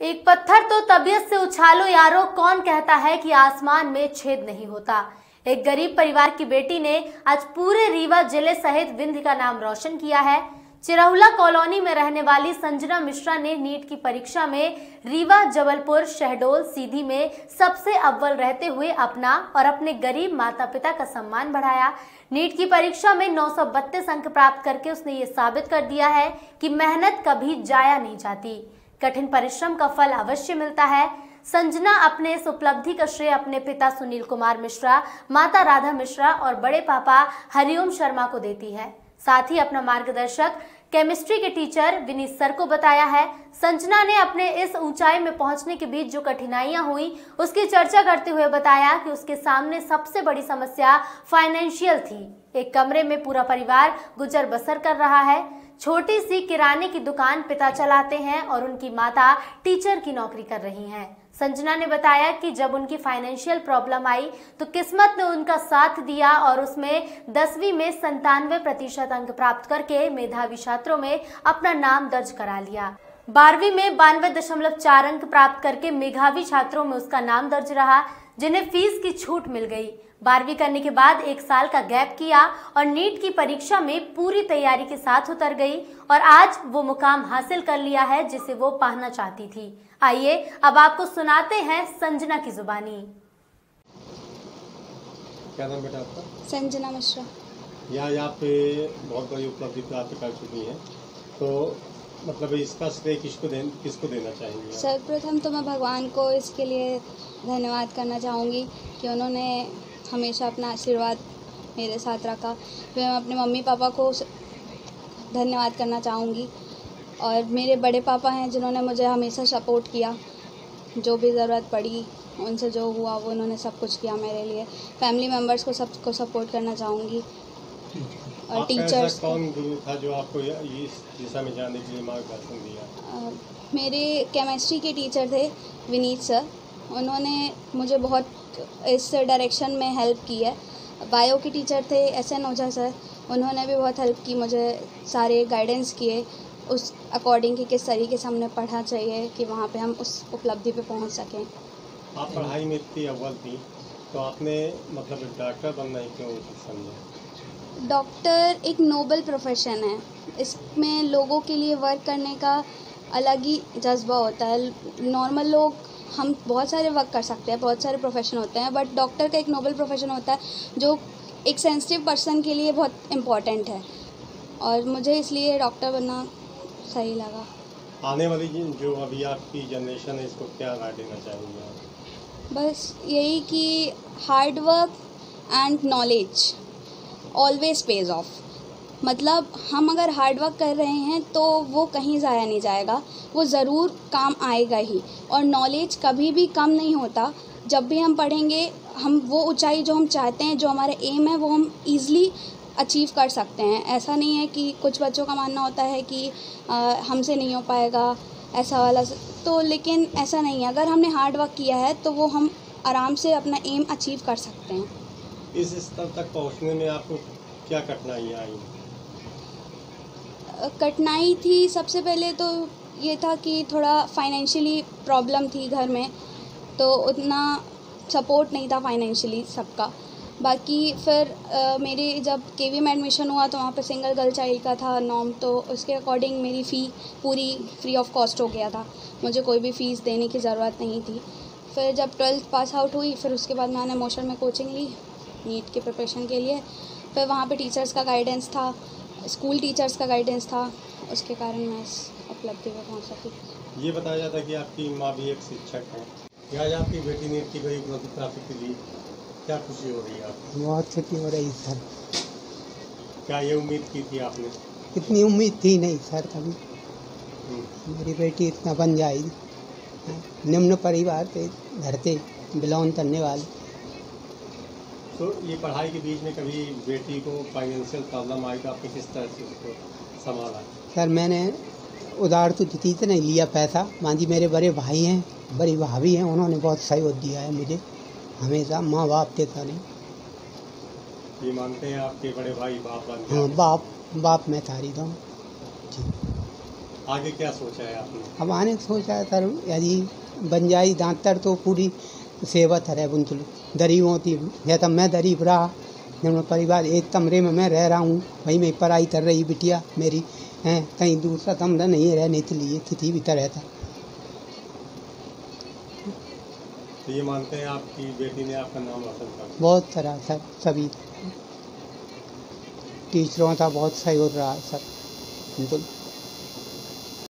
एक पत्थर तो तबीयत से उछालो यारो, कौन कहता है कि आसमान में छेद नहीं होता। एक गरीब परिवार की बेटी ने आज पूरे रीवा जिले सहित विंध्य का नाम रोशन किया है। चिरहुला कॉलोनी में रहने वाली संजना मिश्रा ने नीट की परीक्षा में रीवा, जबलपुर, शहडोल, सीधी में सबसे अव्वल रहते हुए अपना और अपने गरीब माता पिता का सम्मान बढ़ाया। नीट की परीक्षा में 932 अंक प्राप्त करके उसने ये साबित कर दिया है कि मेहनत कभी जाया नहीं जाती, कठिन परिश्रम का फल अवश्य मिलता है। संजना अपने इस उपलब्धि का श्रेय अपने पिता सुनील कुमार मिश्रा, माता राधा मिश्रा और बड़े पापा हरिओम शर्मा को देती है। साथ ही अपना मार्गदर्शक केमिस्ट्री के टीचर विनीत सर को बताया है। संजना ने अपने इस ऊंचाई में पहुंचने के बीच जो कठिनाइयां हुई उसकी चर्चा करते हुए बताया कि उसके सामने सबसे बड़ी समस्या फाइनेंशियल थी। एक कमरे में पूरा परिवार गुजर बसर कर रहा है। छोटी सी किराने की दुकान पिता चलाते हैं और उनकी माता टीचर की नौकरी कर रही हैं। संजना ने बताया कि जब उनकी फाइनेंशियल प्रॉब्लम आई तो किस्मत ने उनका साथ दिया और उसमें 10वीं में 97% अंक प्राप्त करके मेधावी छात्रों में अपना नाम दर्ज करा लिया। 12वीं में 92.4 अंक प्राप्त करके मेधावी छात्रों में उसका नाम दर्ज रहा, जिन्हें फीस की छूट मिल गई। 12वीं करने के बाद 1 साल का गैप किया और नीट की परीक्षा में पूरी तैयारी के साथ उतर गई और आज वो मुकाम हासिल कर लिया है जिसे वो पाना चाहती थी। आइए अब आपको सुनाते हैं संजना की जुबानी। क्या नाम बेटा आपका? संजना मिश्रा। यहाँ पे बहुत बड़ी उपलब्धि प्राप्त कर चुकी हैं, तो मतलब इसका श्रेय किसको देना चाहेंगे? सर्वप्रथम तो मैं भगवान को इसके लिए धन्यवाद करना चाहूँगी कि उन्होंने हमेशा अपना आशीर्वाद मेरे साथ रखा। फिर मैं अपने मम्मी पापा को धन्यवाद करना चाहूँगी और मेरे बड़े पापा हैं जिन्होंने मुझे हमेशा सपोर्ट किया, जो भी ज़रूरत पड़ी उनसे जो हुआ वो उन्होंने सब कुछ किया मेरे लिए। फैमिली मेम्बर्स को सबको सपोर्ट करना चाहूँगी और टीचर्स। कौन गुरु था जो आपको इस दिशा में जाने के लिए मार्गदर्शन दिया? मेरे केमिस्ट्री के टीचर थे विनीत सर, उन्होंने मुझे बहुत इस डायरेक्शन में हेल्प की है। बायो के टीचर थे SN ओझा सर, उन्होंने भी बहुत हेल्प की, मुझे सारे गाइडेंस किए उस अकॉर्डिंग कि किस तरीके से हमने पढ़ना चाहिए कि वहाँ पे हम उस उपलब्धि पे पहुँच सकें। आप पढ़ाई में इतनी अव्वल थी तो आपने मतलब डॉक्टर बनना ही क्यों समझा? डॉक्टर एक नोबल प्रोफेशन है, इसमें लोगों के लिए वर्क करने का अलग ही जज्बा होता है। नॉर्मल लोग हम बहुत सारे वर्क कर सकते हैं, बहुत सारे प्रोफेशन होते हैं, बट डॉक्टर का एक नोबल प्रोफेशन होता है जो एक सेंसिटिव पर्सन के लिए बहुत इम्पॉर्टेंट है और मुझे इसलिए डॉक्टर बनना सही लगा। आने वाली जो अभी आपकी जनरेशन है इसको क्या राय देना चाहेंगे आप? बस यही कि hard work and knowledge always page of. मतलब हम अगर हार्ड वर्क कर रहे हैं तो वो कहीं ज़ाया नहीं जाएगा, वो ज़रूर काम आएगा ही। और नॉलेज कभी भी कम नहीं होता। जब भी हम पढ़ेंगे हम वो ऊंचाई जो हम चाहते हैं, जो हमारा एम है, वो हम ईज़िली अचीव कर सकते हैं। ऐसा नहीं है कि कुछ बच्चों का मानना होता है कि हमसे नहीं हो पाएगा ऐसा वाला, तो लेकिन ऐसा नहीं है। अगर हमने हार्ड वर्क किया है तो वो हम आराम से अपना एम अचीव कर सकते हैं। इस स्तर तक पहुंचने में आपको क्या कठिनाइयाँ आई? कठिनाई थी सबसे पहले तो ये था कि थोड़ा फाइनेंशियली प्रॉब्लम थी घर में, तो उतना सपोर्ट नहीं था फाइनेंशियली सबका। बाकी फिर मेरे जब KV में एडमिशन हुआ तो वहाँ पे सिंगल गर्ल चाइल्ड का था नॉर्म, तो उसके अकॉर्डिंग मेरी फ़ी पूरी फ्री ऑफ कॉस्ट हो गया था, मुझे कोई भी फ़ीस देने की ज़रूरत नहीं थी। फिर जब 12th पास आउट हुई फिर उसके बाद मैंने मोशन में कोचिंग ली नीट के प्रिपरेशन के लिए। फिर वहाँ पे टीचर्स का गाइडेंस था, स्कूल टीचर्स का गाइडेंस था, उसके कारण मैं इस उपलब्धि पर पहुँच सकी। ये बताया जाता है कि आपकी माँ भी एक शिक्षक है। आज आपकी बेटी ने इतनी बड़ी उपलब्धि प्राप्त की ली, क्या खुशी हो रही है आपको? बहुत खुशी हो रही सर। क्या ये उम्मीद की थी आपने? इतनी उम्मीद थी नहीं सर कभी, मेरी बेटी इतना बन जाएगी। निम्न परिवार के घर से बिलोंग करने वाले। तो ये पढ़ाई के बीच में कभी बेटी को फाइनेंशियल प्रॉब्लम आई तो आपने किस तरह से उसको संभाला? सर मैंने उधार तो दी तो नहीं लिया पैसा, मांझी मेरे बड़े भाई हैं, बड़ी भाभी हैं, उन्होंने बहुत सहयोग दिया है मुझे हमेशा। माँ बाप देता नहीं। ये मानते हैं आपके बड़े भाई बाप? हाँ, बाप मैं तारी दूँ जी। आगे क्या सोचा है आपने? अब आने को सोचा है सर, यदि बन जाई दांतर तो पूरी सेवा है बुंचल गरीबों की। जैसा मैं गरीब रहा, जब मैं परिवार एक कमरे में मैं रह रहा हूँ, वही मैं पढ़ाई कर रही बिटिया मेरी हैं, कहीं दूसरा कमरा नहीं रहने के लिए स्थिति भी तरह था। तो ये मानते हैं आपकी बेटी ने आपका नाम रोशन कर? बहुत तरह सर, सभी टीचरों का बहुत सहयोग रहा सर, बिल्कुल।